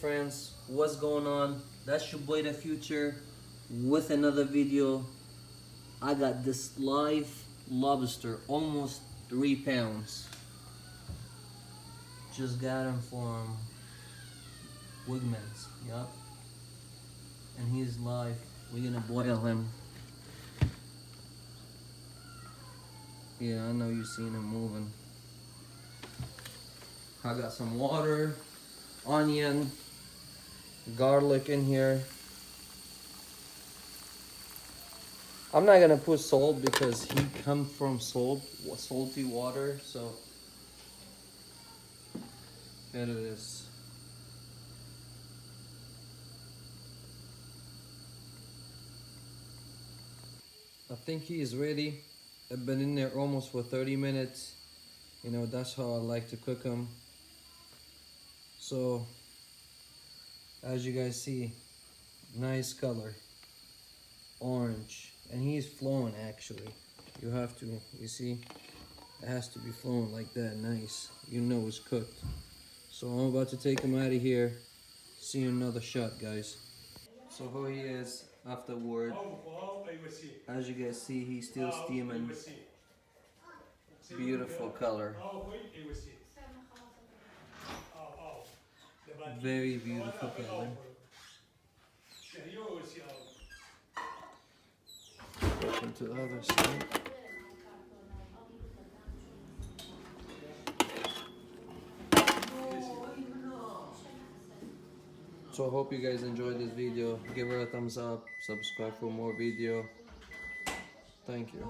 friends, what's going on? That's your boy the future with another video. I got this live lobster, almost 3 pounds. Just got him from Wigman's, yup. And he's live. We're gonna boil him. Yeah, I know you've seen him moving. I got some water, onion, garlic in here. I'm not gonna put salt because he comes from salty water, so there it is. I think he is ready. I've been in there almost for 30 minutes. You know, that's how I like to cook them. So, as you guys see, nice color, orange, and he's flowing actually. You have to, you see, it has to be flowing like that, nice. You know it's cooked. So I'm about to take him out of here. See you in another shot, guys. So here he is afterward. As you guys see, he's still steaming. Beautiful color. Very beautiful color. Open to the other side. So I hope you guys enjoyed this video. Give her a thumbs up, subscribe for more video. Thank you.